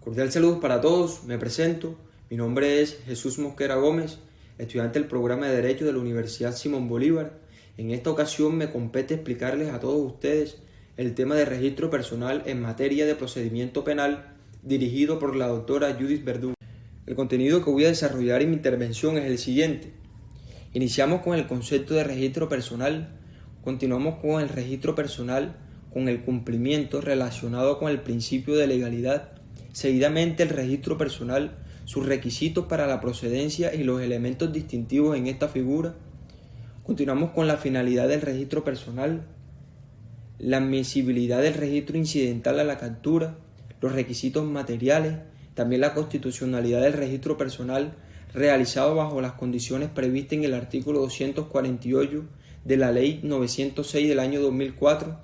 Cordial saludos para todos, me presento. Mi nombre es Jesús Mosquera Gómez, estudiante del programa de Derecho de la Universidad Simón Bolívar. En esta ocasión me compete explicarles a todos ustedes el tema de registro personal en materia de procedimiento penal dirigido por la doctora Judith Verdún. El contenido que voy a desarrollar en mi intervención es el siguiente. Iniciamos con el concepto de registro personal, continuamos con el registro personal con el cumplimiento relacionado con el principio de legalidad, seguidamente el registro personal, sus requisitos para la procedencia y los elementos distintivos en esta figura. Continuamos con la finalidad del registro personal, la admisibilidad del registro incidental a la captura, los requisitos materiales, también la constitucionalidad del registro personal realizado bajo las condiciones previstas en el artículo 248 de la Ley 906 del año 2004,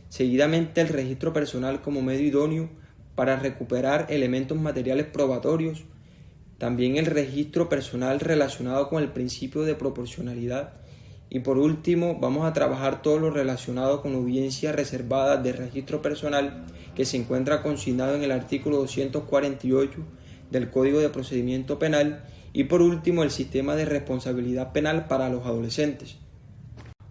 seguidamente el registro personal como medio idóneo para recuperar elementos materiales probatorios, también el registro personal relacionado con el principio de proporcionalidad y por último vamos a trabajar todo lo relacionado con la audiencia reservada de registro personal que se encuentra consignado en el artículo 248 del Código de Procedimiento Penal y por último el sistema de responsabilidad penal para los adolescentes.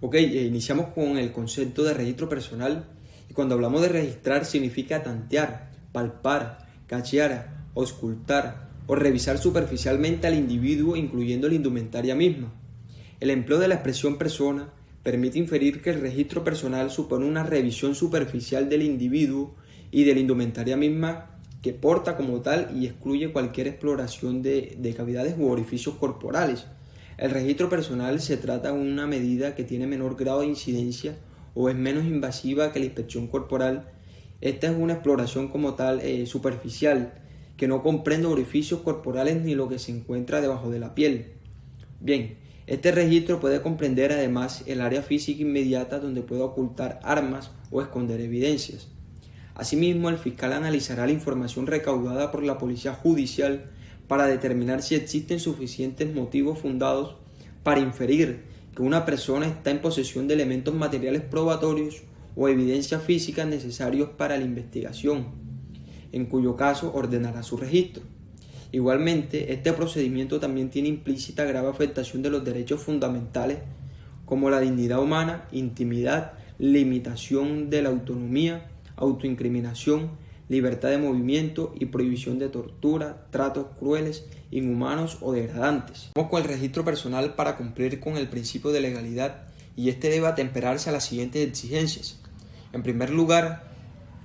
Iniciamos con el concepto de registro personal y cuando hablamos de registrar significa tantear, palpar, cachear, auscultar o revisar superficialmente al individuo incluyendo la indumentaria misma. El empleo de la expresión persona permite inferir que el registro personal supone una revisión superficial del individuo y de la indumentaria misma que porta como tal y excluye cualquier exploración de cavidades u orificios corporales. El registro personal se trata de una medida que tiene menor grado de incidencia o es menos invasiva que la inspección corporal. Esta es una exploración como tal superficial, que no comprende orificios corporales ni lo que se encuentra debajo de la piel. Bien, este registro puede comprender además el área física inmediata donde puede ocultar armas o esconder evidencias. Asimismo, el fiscal analizará la información recaudada por la policía judicial para determinar si existen suficientes motivos fundados para inferir que una persona está en posesión de elementos materiales probatorios o evidencias físicas necesarios para la investigación, en cuyo caso ordenará su registro. Igualmente, este procedimiento también tiene implícita grave afectación de los derechos fundamentales como la dignidad humana, intimidad, limitación de la autonomía, autoincriminación, libertad de movimiento y prohibición de tortura, tratos crueles, inhumanos o degradantes. Vamos con el registro personal para cumplir con el principio de legalidad y este debe atemperarse a las siguientes exigencias. En primer lugar,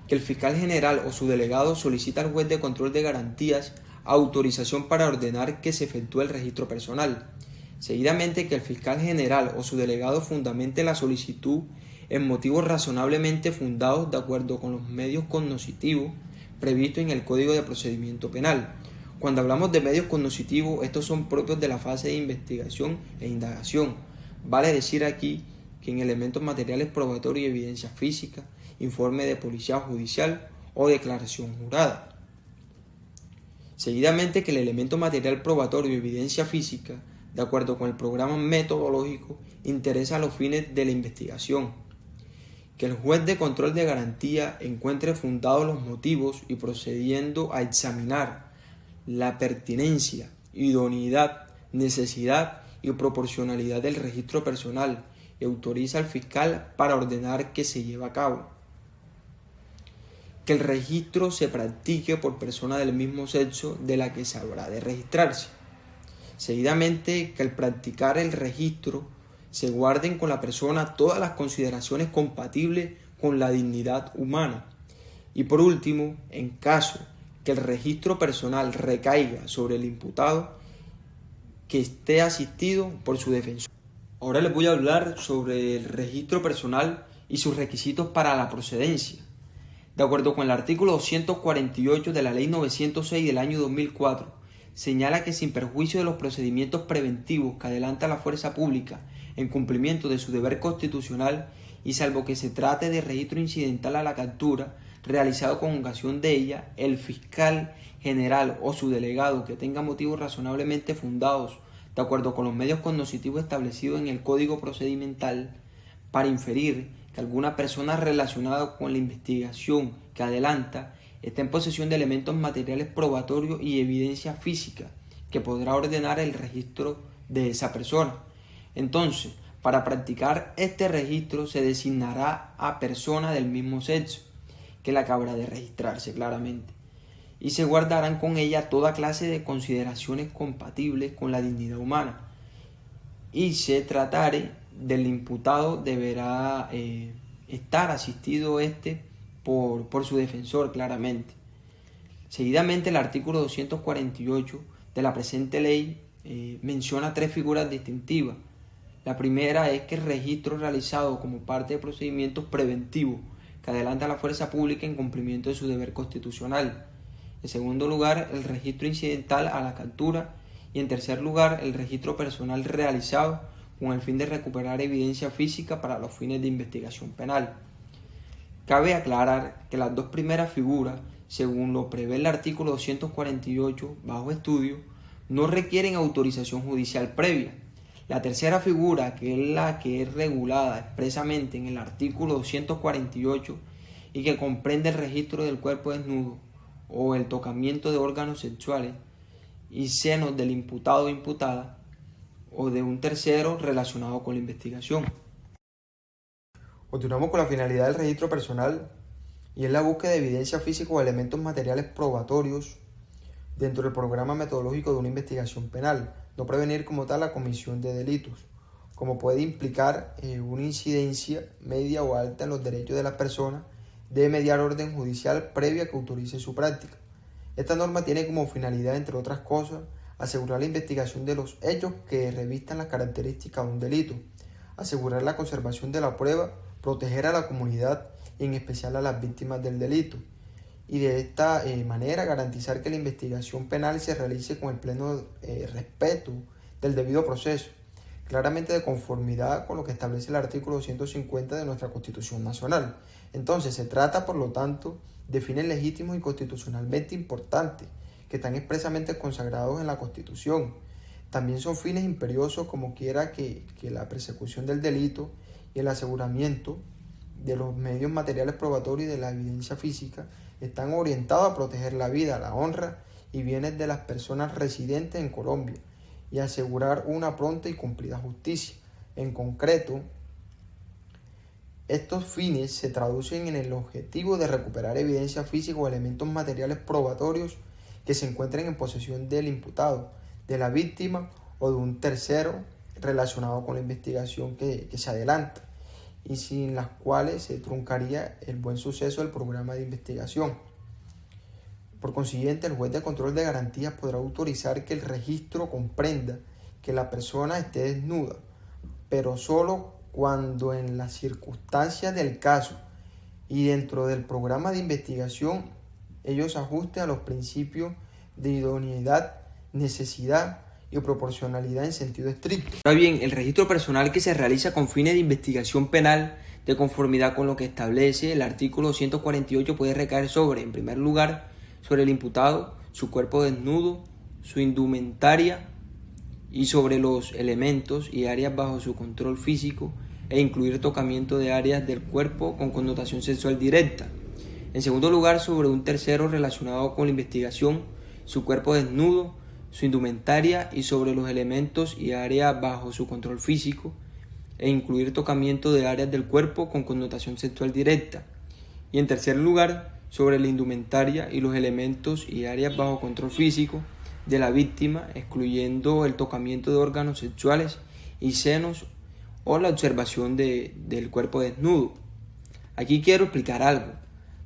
que el fiscal general o su delegado solicita al juez de control de garantías autorización para ordenar que se efectúe el registro personal. Seguidamente, que el fiscal general o su delegado fundamente la solicitud en motivos razonablemente fundados de acuerdo con los medios cognoscitivos previstos en el Código de Procedimiento Penal. Cuando hablamos de medios cognoscitivos, estos son propios de la fase de investigación e indagación. Vale decir aquí que en elementos materiales probatorios y evidencia física, informe de policía judicial o declaración jurada. Seguidamente, que el elemento material probatorio y evidencia física, de acuerdo con el programa metodológico, interesa a los fines de la investigación. Que el juez de control de garantía encuentre fundados los motivos y procediendo a examinar la pertinencia, idoneidad, necesidad y proporcionalidad del registro personal y autoriza al fiscal para ordenar que se lleve a cabo. Que el registro se practique por persona del mismo sexo de la que se habrá de registrarse. Seguidamente, que al practicar el registro se guarden con la persona todas las consideraciones compatibles con la dignidad humana. Y por último, en caso que el registro personal recaiga sobre el imputado, que esté asistido por su defensor. Ahora les voy a hablar sobre el registro personal y sus requisitos para la procedencia. De acuerdo con el artículo 248 de la Ley 906 del año 2004, señala que sin perjuicio de los procedimientos preventivos que adelanta la fuerza pública en cumplimiento de su deber constitucional y salvo que se trate de registro incidental a la captura realizado con ocasión de ella, el fiscal general o su delegado que tenga motivos razonablemente fundados de acuerdo con los medios cognoscitivos establecidos en el Código Procedimental para inferir que alguna persona relacionada con la investigación que adelanta está en posesión de elementos materiales probatorios y evidencia física que podrá ordenar el registro de esa persona. Entonces, para practicar este registro se designará a persona del mismo sexo que la que habrá de registrarse claramente, y se guardarán con ella toda clase de consideraciones compatibles con la dignidad humana, y se tratare del imputado deberá estar asistido por su defensor claramente. Seguidamente, el artículo 248 de la presente ley menciona 3 figuras distintivas. La primera es que el registro realizado como parte de procedimientos preventivos que adelanta la fuerza pública en cumplimiento de su deber constitucional. En segundo lugar, el registro incidental a la captura. Y en tercer lugar, el registro personal realizado con el fin de recuperar evidencia física para los fines de investigación penal. Cabe aclarar que las 2 primeras figuras, según lo prevé el artículo 248 bajo estudio, no requieren autorización judicial previa. La tercera figura, que es la que es regulada expresamente en el artículo 248 y que comprende el registro del cuerpo desnudo o el tocamiento de órganos sexuales y senos del imputado o imputada o de un tercero relacionado con la investigación. Continuamos con la finalidad del registro personal, y es la búsqueda de evidencia física o elementos materiales probatorios dentro del programa metodológico de una investigación penal, no prevenir como tal la comisión de delitos, como puede implicar una incidencia media o alta en los derechos de las personas, debe mediar orden judicial previa que autorice su práctica. Esta norma tiene como finalidad, entre otras cosas, asegurar la investigación de los hechos que revistan las características de un delito, asegurar la conservación de la prueba, proteger a la comunidad y en especial a las víctimas del delito, y de esta manera garantizar que la investigación penal se realice con el pleno respeto del debido proceso, claramente de conformidad con lo que establece el artículo 150 de nuestra Constitución Nacional. Entonces, se trata, por lo tanto, de fines legítimos y constitucionalmente importantes, que están expresamente consagrados en la Constitución. También son fines imperiosos como quiera que la persecución del delito y el aseguramiento de los medios materiales probatorios y de la evidencia física están orientados a proteger la vida, la honra y bienes de las personas residentes en Colombia y asegurar una pronta y cumplida justicia. En concreto, estos fines se traducen en el objetivo de recuperar evidencia física o elementos materiales probatorios que se encuentren en posesión del imputado, de la víctima o de un tercero relacionado con la investigación que se adelanta, y sin las cuales se truncaría el buen suceso del programa de investigación. Por consiguiente, el juez de control de garantías podrá autorizar que el registro comprenda que la persona esté desnuda, pero solo cuando en las circunstancias del caso y dentro del programa de investigación ellos se ajusten a los principios de idoneidad, necesidad y proporcionalidad en sentido estricto. Ahora bien, el registro personal que se realiza con fines de investigación penal de conformidad con lo que establece el artículo 148 puede recaer sobre, en primer lugar, sobre el imputado, su cuerpo desnudo, su indumentaria y sobre los elementos y áreas bajo su control físico e incluir tocamiento de áreas del cuerpo con connotación sexual directa. En segundo lugar, sobre un tercero relacionado con la investigación, su cuerpo desnudo, su indumentaria y sobre los elementos y áreas bajo su control físico e incluir tocamiento de áreas del cuerpo con connotación sexual directa. Y en tercer lugar, sobre la indumentaria y los elementos y áreas bajo control físico de la víctima, excluyendo el tocamiento de órganos sexuales y senos o la observación del cuerpo desnudo. Aquí quiero explicar algo.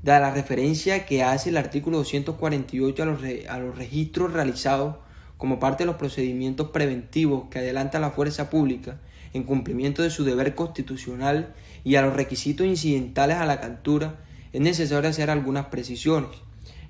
Dada la referencia que hace el artículo 248 a los registros realizados como parte de los procedimientos preventivos que adelanta la fuerza pública en cumplimiento de su deber constitucional y a los requisitos incidentales a la captura, es necesario hacer algunas precisiones.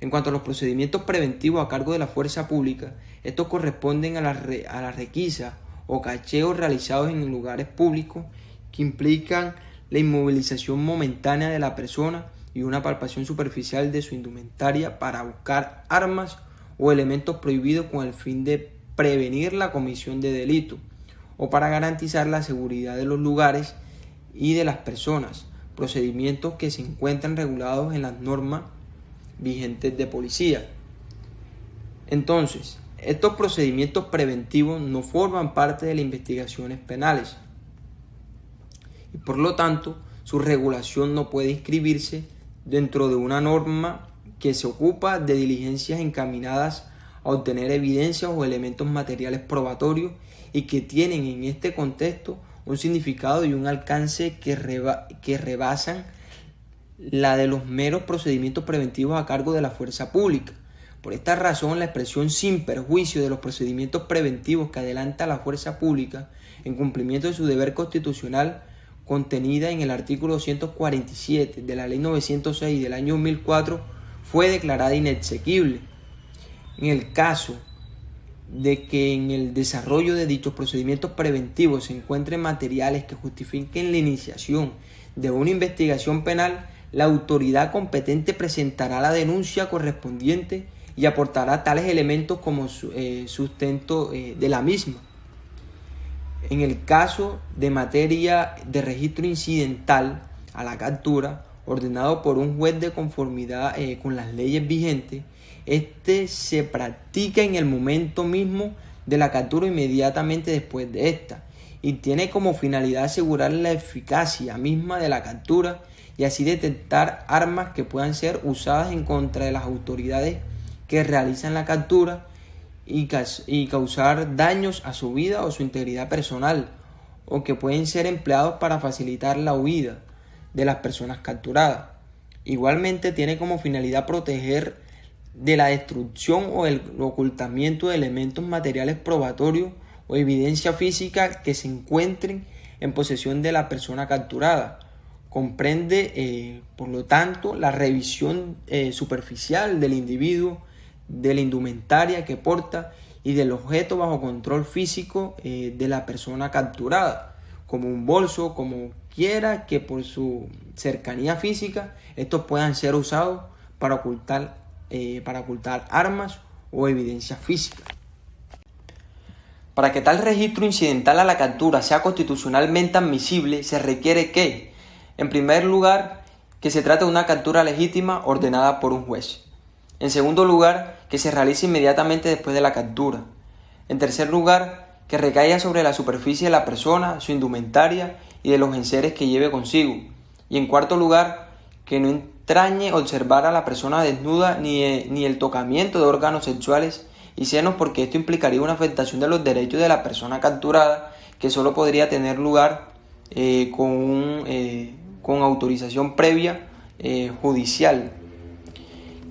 En cuanto a los procedimientos preventivos a cargo de la fuerza pública, estos corresponden a la requisa o cacheos realizados en lugares públicos que implican la inmovilización momentánea de la persona y una palpación superficial de su indumentaria para buscar armas o elementos prohibidos con el fin de prevenir la comisión de delito o para garantizar la seguridad de los lugares y de las personas, procedimientos que se encuentran regulados en las normas vigentes de policía. Entonces, estos procedimientos preventivos no forman parte de las investigaciones penales y por lo tanto su regulación no puede inscribirse dentro de una norma que se ocupa de diligencias encaminadas a obtener evidencias o elementos materiales probatorios y que tienen en este contexto un significado y un alcance que rebasan la de los meros procedimientos preventivos a cargo de la fuerza pública. Por esta razón, la expresión sin perjuicio de los procedimientos preventivos que adelanta la fuerza pública en cumplimiento de su deber constitucional contenida en el artículo 247 de la Ley 906 del año 2004 fue declarada inexequible. En el caso de que en el desarrollo de dichos procedimientos preventivos se encuentren materiales que justifiquen la iniciación de una investigación penal, la autoridad competente presentará la denuncia correspondiente y aportará tales elementos como sustento de la misma. En el caso de materia de registro incidental a la captura, ordenado por un juez de conformidad con las leyes vigentes, este se practica en el momento mismo de la captura inmediatamente después de esta y tiene como finalidad asegurar la eficacia misma de la captura y así detectar armas que puedan ser usadas en contra de las autoridades que realizan la captura y causar daños a su vida o su integridad personal o que pueden ser empleados para facilitar la huida de las personas capturadas. Igualmente tiene como finalidad proteger de la destrucción o el ocultamiento de elementos materiales probatorios o evidencia física que se encuentren en posesión de la persona capturada. Comprende, por lo tanto, la revisión superficial del individuo, de la indumentaria que porta y del objeto bajo control físico de la persona capturada, como un bolso, como quiera que por su cercanía física estos puedan ser usados para ocultar armas o evidencias físicas. Para que tal registro incidental a la captura sea constitucionalmente admisible, se requiere que, en primer lugar, que se trate de una captura legítima ordenada por un juez. En segundo lugar, que se realice inmediatamente después de la captura. En tercer lugar, que recaiga sobre la superficie de la persona, su indumentaria y de los enseres que lleve consigo. Y en cuarto lugar, que no entrañe observar a la persona desnuda ni el tocamiento de órganos sexuales y senos, porque esto implicaría una afectación de los derechos de la persona capturada que solo podría tener lugar con autorización previa judicial.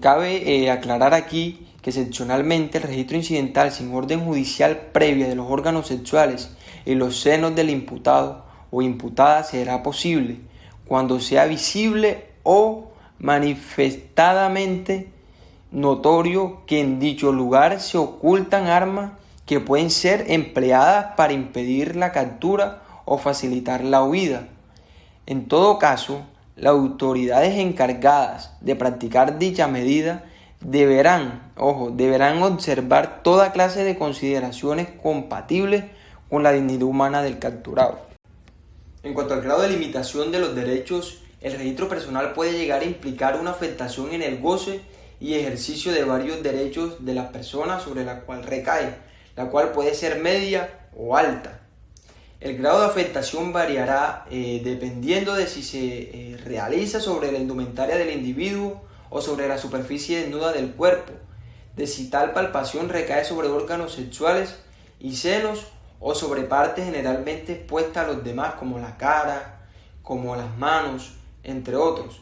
Cabe aclarar aquí que excepcionalmente el registro incidental sin orden judicial previa de los órganos sexuales y los senos del imputado o imputada será posible cuando sea visible o manifestadamente notorio que en dicho lugar se ocultan armas que pueden ser empleadas para impedir la captura o facilitar la huida. En todo caso, las autoridades encargadas de practicar dicha medida deberán observar toda clase de consideraciones compatibles con la dignidad humana del capturado. En cuanto al grado de limitación de los derechos, el registro personal puede llegar a implicar una afectación en el goce y ejercicio de varios derechos de las personas sobre la cual recae, la cual puede ser media o alta. El grado de afectación variará dependiendo de si se realiza sobre la indumentaria del individuo o sobre la superficie desnuda del cuerpo, de si tal palpación recae sobre órganos sexuales y senos o sobre partes generalmente expuestas a los demás como la cara, como las manos, entre otros.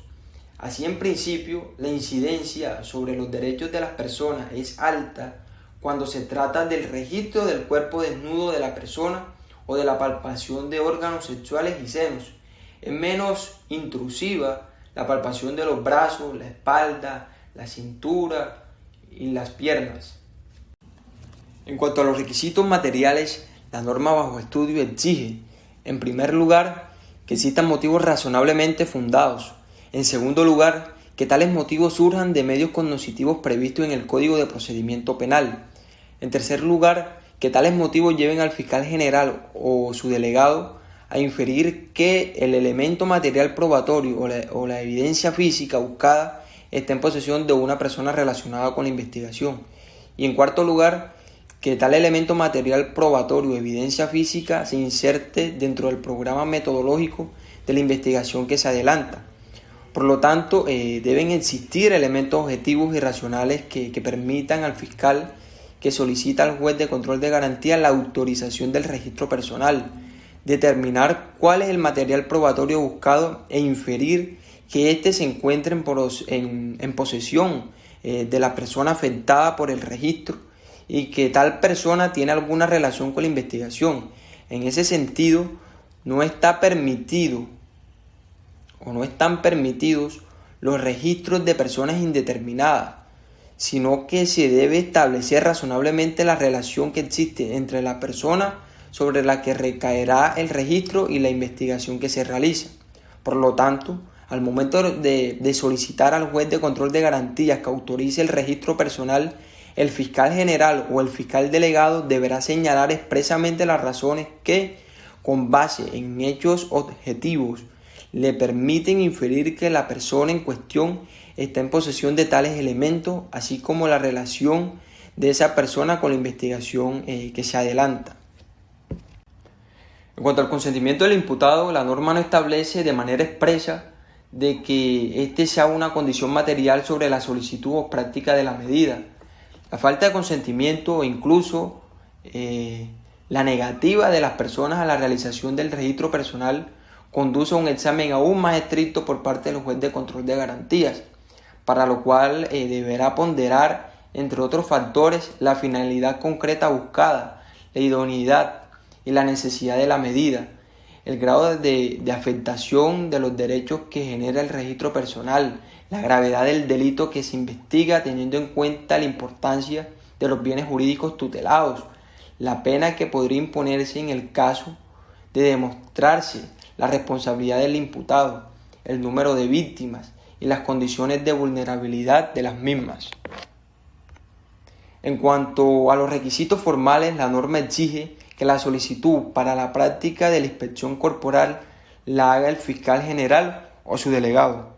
Así, en principio, la incidencia sobre los derechos de las personas es alta cuando se trata del registro del cuerpo desnudo de la persona o de la palpación de órganos sexuales y senos. Es menos intrusiva la palpación de los brazos, la espalda, la cintura y las piernas. En cuanto a los requisitos materiales, la norma bajo estudio exige, en primer lugar, que existan motivos razonablemente fundados. En segundo lugar, que tales motivos surjan de medios cognitivos previstos en el Código de Procedimiento Penal. En tercer lugar, que tales motivos lleven al fiscal general o su delegado a inferir que el elemento material probatorio o la evidencia física buscada esté en posesión de una persona relacionada con la investigación. Y en cuarto lugar, que tal elemento material probatorio o evidencia física se inserte dentro del programa metodológico de la investigación que se adelanta. Por lo tanto, deben existir elementos objetivos y racionales que permitan al fiscal que solicita al juez de control de garantía la autorización del registro personal, determinar cuál es el material probatorio buscado e inferir que éste se encuentre en posesión de la persona afectada por el registro y que tal persona tiene alguna relación con la investigación. En ese sentido, no están permitidos los registros de personas indeterminadas, sino que se debe establecer razonablemente la relación que existe entre la persona sobre la que recaerá el registro y la investigación que se realiza. Por lo tanto, al momento de solicitar al juez de control de garantías que autorice el registro personal, el fiscal general o el fiscal delegado deberá señalar expresamente las razones que, con base en hechos objetivos, le permiten inferir que la persona en cuestión está en posesión de tales elementos, así como la relación de esa persona con la investigación que se adelanta. En cuanto al consentimiento del imputado, la norma no establece de manera expresa de que éste sea una condición material sobre la solicitud o práctica de la medida. La falta de consentimiento o incluso la negativa de las personas a la realización del registro personal conduce a un examen aún más estricto por parte del juez de control de garantías, para lo cual deberá ponderar, entre otros factores, la finalidad concreta buscada, la idoneidad y la necesidad de la medida, el grado de afectación de los derechos que genera el registro personal, la gravedad del delito que se investiga teniendo en cuenta la importancia de los bienes jurídicos tutelados, la pena que podría imponerse en el caso de demostrarse la responsabilidad del imputado, el número de víctimas y las condiciones de vulnerabilidad de las mismas. En cuanto a los requisitos formales, la norma exige que la solicitud para la práctica de la inspección corporal la haga el fiscal general o su delegado.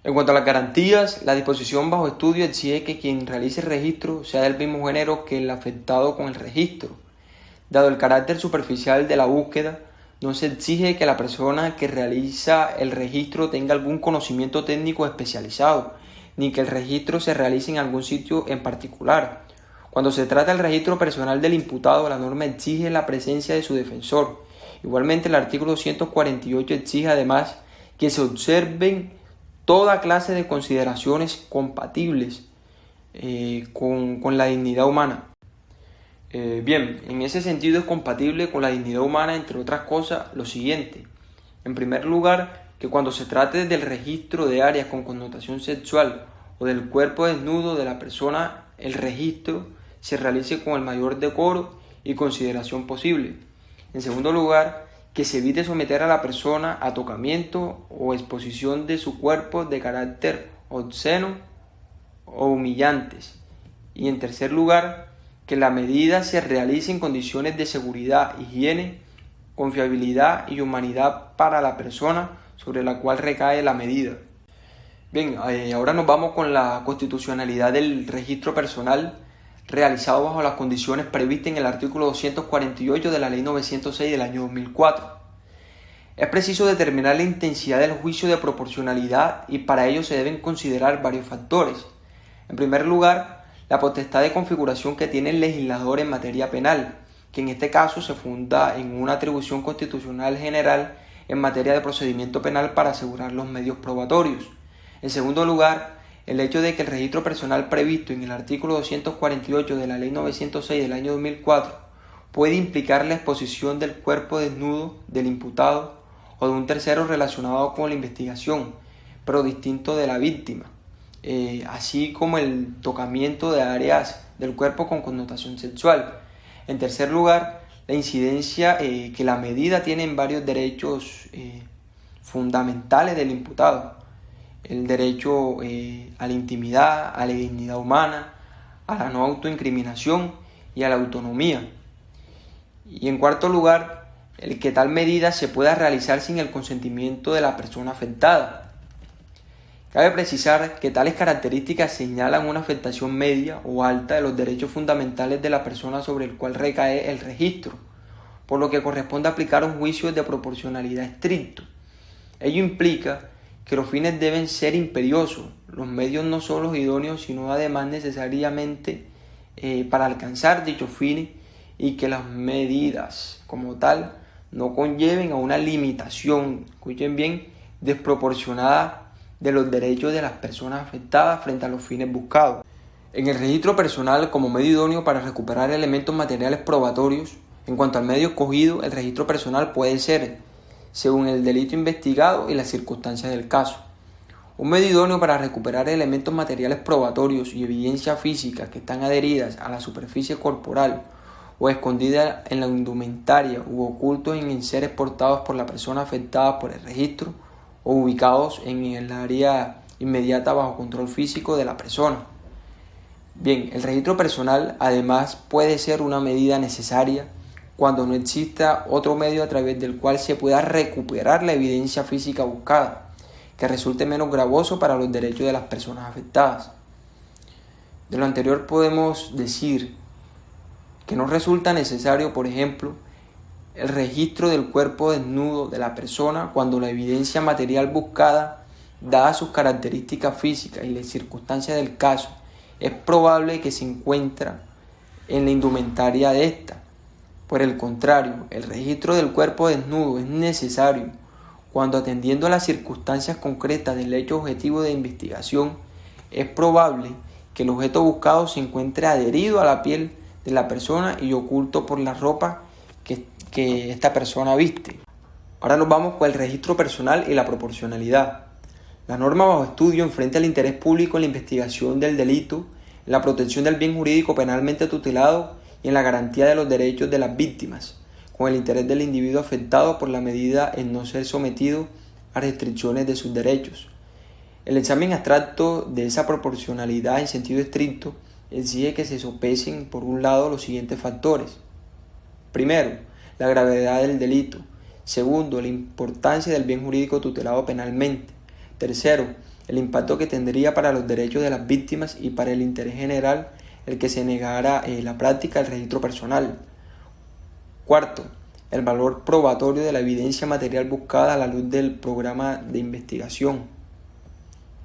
En cuanto a las garantías, la disposición bajo estudio exige que quien realice el registro sea del mismo género que el afectado con el registro. Dado el carácter superficial de la búsqueda, no se exige que la persona que realiza el registro tenga algún conocimiento técnico especializado, ni que el registro se realice en algún sitio en particular. Cuando se trata del registro personal del imputado, la norma exige la presencia de su defensor. Igualmente, el artículo 248 exige además que se observen toda clase de consideraciones compatibles con la dignidad humana. Bien, en ese sentido es compatible con la dignidad humana, entre otras cosas, lo siguiente. En primer lugar, que cuando se trate del registro de áreas con connotación sexual o del cuerpo desnudo de la persona, el registro se realice con el mayor decoro y consideración posible. En segundo lugar, que se evite someter a la persona a tocamiento o exposición de su cuerpo de carácter obsceno o humillantes. Y en tercer lugar, que la medida se realice en condiciones de seguridad, higiene, confiabilidad y humanidad para la persona sobre la cual recae la medida. Bien, ahora nos vamos con la constitucionalidad del registro personal realizado bajo las condiciones previstas en el artículo 248 de la Ley 906 del año 2004. Es preciso determinar la intensidad del juicio de proporcionalidad y para ello se deben considerar varios factores. En primer lugar, la potestad de configuración que tiene el legislador en materia penal, que en este caso se funda en una atribución constitucional general en materia de procedimiento penal para asegurar los medios probatorios. En segundo lugar, el hecho de que el registro personal previsto en el artículo 248 de la Ley 906 del año 2004 puede implicar la exposición del cuerpo desnudo del imputado o de un tercero relacionado con la investigación, pero distinto de la víctima, así como el tocamiento de áreas del cuerpo con connotación sexual. En tercer lugar, la incidencia que la medida tiene en varios derechos fundamentales del imputado: el derecho a la intimidad, a la dignidad humana, a la no autoincriminación y a la autonomía. Y en cuarto lugar, el que tal medida se pueda realizar sin el consentimiento de la persona afectada. Cabe precisar que tales características señalan una afectación media o alta de los derechos fundamentales de la persona sobre el cual recae el registro, por lo que corresponde aplicar un juicio de proporcionalidad estricto. Ello implica que los fines deben ser imperiosos, los medios no solo los idóneos, sino además necesariamente para alcanzar dichos fines, y que las medidas como tal no conlleven a una limitación, escuchen bien, desproporcionada de los derechos de las personas afectadas frente a los fines buscados. En el registro personal, como medio idóneo para recuperar elementos materiales probatorios, en cuanto al medio escogido, el registro personal puede ser según el delito investigado y las circunstancias del caso. Un medio idóneo para recuperar elementos materiales probatorios y evidencia física que están adheridas a la superficie corporal o escondidas en la indumentaria u ocultos en enseres portados por la persona afectada por el registro o ubicados en el área inmediata bajo control físico de la persona. Bien, el registro personal además puede ser una medida necesaria cuando no exista otro medio a través del cual se pueda recuperar la evidencia física buscada, que resulte menos gravoso para los derechos de las personas afectadas. De lo anterior podemos decir que no resulta necesario, por ejemplo, el registro del cuerpo desnudo de la persona cuando la evidencia material buscada, dadas sus características físicas y las circunstancias del caso, es probable que se encuentra en la indumentaria de ésta. Por el contrario, el registro del cuerpo desnudo es necesario cuando, atendiendo a las circunstancias concretas del hecho objetivo de investigación, es probable que el objeto buscado se encuentre adherido a la piel de la persona y oculto por la ropa que esta persona viste. Ahora nos vamos con el registro personal y la proporcionalidad. La norma bajo estudio enfrenta el interés público en la investigación del delito, en la protección del bien jurídico penalmente tutelado y en la garantía de los derechos de las víctimas, con el interés del individuo afectado por la medida en no ser sometido a restricciones de sus derechos. El examen abstracto de esa proporcionalidad en sentido estricto exige que se sopesen por un lado los siguientes factores. Primero, la gravedad del delito. Segundo, la importancia del bien jurídico tutelado penalmente. Tercero, el impacto que tendría para los derechos de las víctimas y para el interés general el que se negara la práctica del registro personal. Cuarto, el valor probatorio de la evidencia material buscada a la luz del programa de investigación.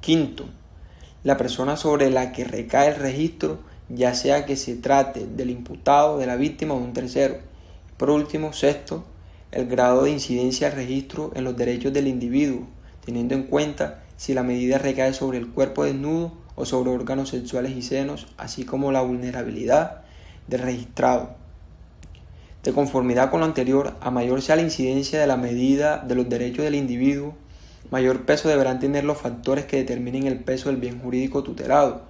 Quinto, la persona sobre la que recae el registro, ya sea que se trate del imputado, de la víctima o de un tercero. Por último, sexto, el grado de incidencia del registro en los derechos del individuo, teniendo en cuenta si la medida recae sobre el cuerpo desnudo o sobre órganos sexuales y senos, así como la vulnerabilidad del registrado. De conformidad con lo anterior, a mayor sea la incidencia de la medida de los derechos del individuo, mayor peso deberán tener los factores que determinen el peso del bien jurídico tutelado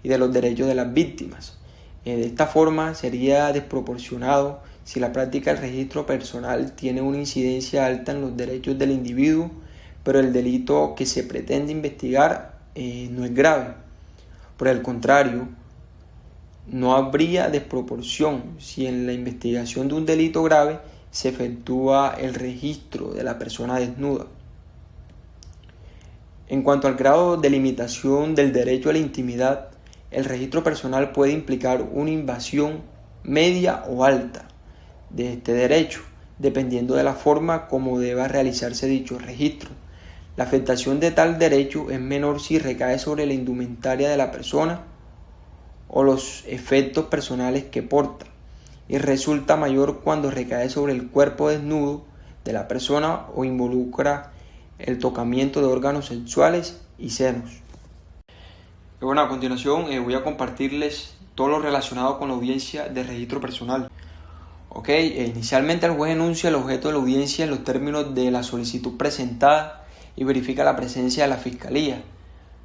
y de los derechos de las víctimas. De esta forma sería desproporcionado si la práctica del registro personal tiene una incidencia alta en los derechos del individuo, pero el delito que se pretende investigar no es grave. Por el contrario, no habría desproporción si en la investigación de un delito grave se efectúa el registro de la persona desnuda. En cuanto al grado de limitación del derecho a la intimidad, el registro personal puede implicar una invasión media o alta de este derecho, dependiendo de la forma como deba realizarse dicho registro. La afectación de tal derecho es menor si recae sobre la indumentaria de la persona o los efectos personales que porta, y resulta mayor cuando recae sobre el cuerpo desnudo de la persona o involucra el tocamiento de órganos sexuales y senos. Y bueno, a continuación voy a compartirles todo lo relacionado con la audiencia de registro personal. Inicialmente el juez enuncia el objeto de la audiencia en los términos de la solicitud presentada y verifica la presencia de la fiscalía.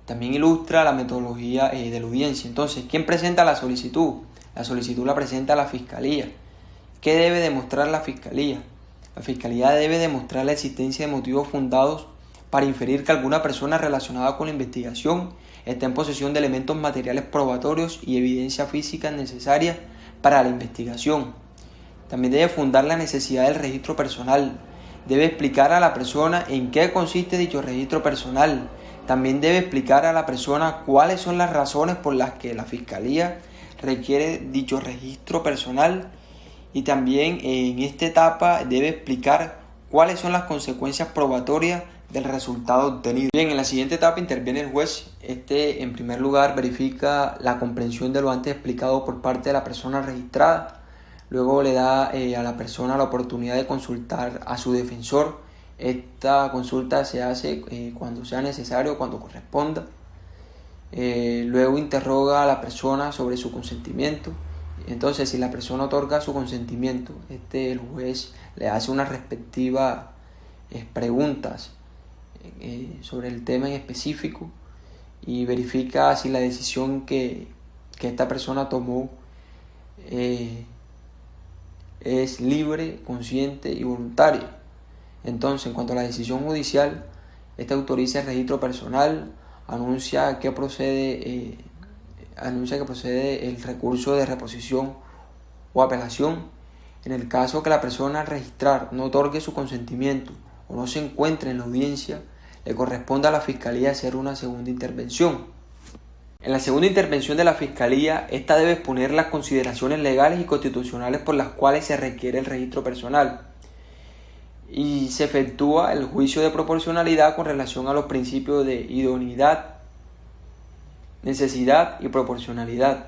También ilustra la metodología de la audiencia. Entonces, ¿quién presenta la solicitud? La solicitud la presenta la fiscalía. ¿Qué debe demostrar la fiscalía? La fiscalía debe demostrar la existencia de motivos fundados para inferir que alguna persona relacionada con la investigación está en posesión de elementos materiales probatorios y evidencia física necesaria para la investigación. También debe fundar la necesidad del registro personal. Debe explicar a la persona en qué consiste dicho registro personal, También debe explicar a la persona cuáles son las razones por las que la Fiscalía requiere dicho registro personal, y también en esta etapa debe explicar cuáles son las consecuencias probatorias del resultado obtenido. Bien, en la siguiente etapa interviene el juez. En primer lugar, verifica la comprensión de lo antes explicado por parte de la persona registrada. Luego le da a la persona la oportunidad de consultar a su defensor. Esta consulta se hace cuando sea necesario, cuando corresponda. Luego interroga a la persona sobre su consentimiento. Entonces, si la persona otorga su consentimiento, el juez le hace unas respectivas preguntas sobre el tema en específico y verifica si la decisión que esta persona tomó es libre, consciente y voluntaria. Entonces, en cuanto a la decisión judicial, autoriza el registro personal, anuncia que procede el recurso de reposición o apelación. En el caso que la persona al registrar no otorgue su consentimiento o no se encuentre en la audiencia, le corresponde a la Fiscalía hacer una segunda intervención. En la segunda intervención de la Fiscalía, esta debe exponer las consideraciones legales y constitucionales por las cuales se requiere el registro personal, y se efectúa el juicio de proporcionalidad con relación a los principios de idoneidad, necesidad y proporcionalidad.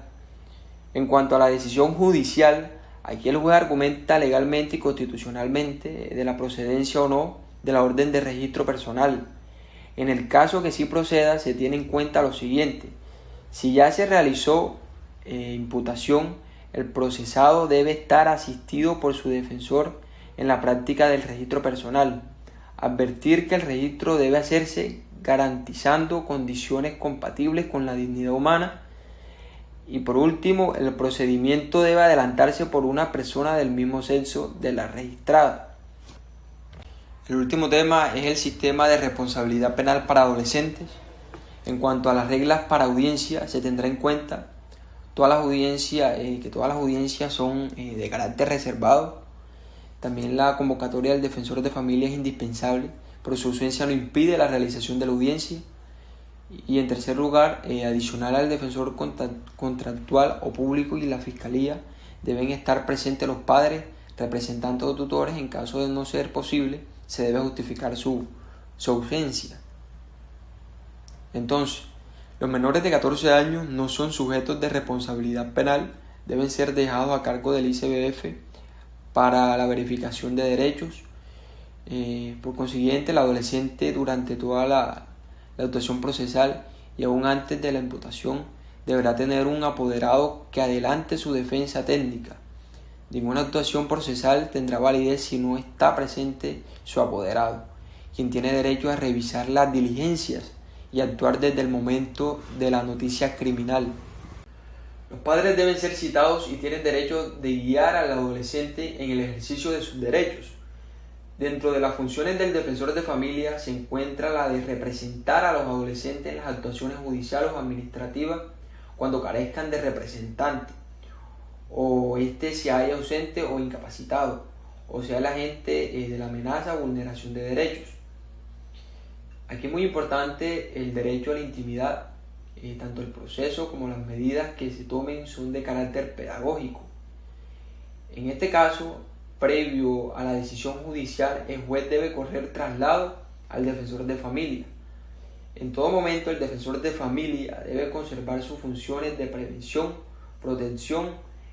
En cuanto a la decisión judicial, aquí el juez argumenta legalmente y constitucionalmente de la procedencia o no de la orden de registro personal. En el caso que sí proceda, se tiene en cuenta lo siguiente: si ya se realizó imputación, el procesado debe estar asistido por su defensor en la práctica del registro personal. Advertir que el registro debe hacerse garantizando condiciones compatibles con la dignidad humana. Y por último, el procedimiento debe adelantarse por una persona del mismo sexo de la registrada. El último tema es el sistema de responsabilidad penal para adolescentes. En cuanto a las reglas para audiencia, se tendrá en cuenta que todas las audiencias son de carácter reservado. También la convocatoria del defensor de familia es indispensable, pero su ausencia no impide la realización de la audiencia. Y en tercer lugar, adicional al defensor contractual o público y la Fiscalía, deben estar presentes los padres, representantes o tutores. En caso de no ser posible, se debe justificar su ausencia. Entonces, los menores de 14 años no son sujetos de responsabilidad penal, deben ser dejados a cargo del ICBF para la verificación de derechos. Por consiguiente, el adolescente durante toda la actuación procesal y aún antes de la imputación deberá tener un apoderado que adelante su defensa técnica. Ninguna actuación procesal tendrá validez si no está presente su apoderado, quien tiene derecho a revisar las diligencias y actuar desde el momento de la noticia criminal. Los padres deben ser citados y tienen derecho de guiar al adolescente en el ejercicio de sus derechos. Dentro de las funciones del defensor de familia se encuentra la de representar a los adolescentes en las actuaciones judiciales o administrativas cuando carezcan de representante, o se haya ausente o incapacitado, o sea el agente de la amenaza o vulneración de derechos. Aquí es muy importante el derecho a la intimidad. Tanto el proceso como las medidas que se tomen son de carácter pedagógico. En este caso, previo a la decisión judicial, el juez debe correr traslado al defensor de familia. En todo momento, el defensor de familia debe conservar sus funciones de prevención, protección,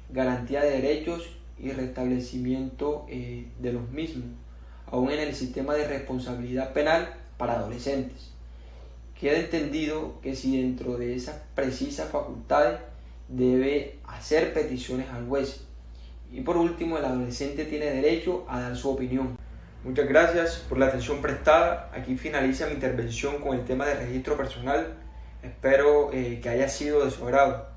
garantía de derechos y restablecimiento de los mismos, aún en el sistema de responsabilidad penal para adolescentes. Queda entendido que si dentro de esas precisas facultades debe hacer peticiones al juez. Y por último, el adolescente tiene derecho a dar su opinión. Muchas gracias por la atención prestada. Aquí finaliza mi intervención con el tema de registro personal. Espero que haya sido de su agrado.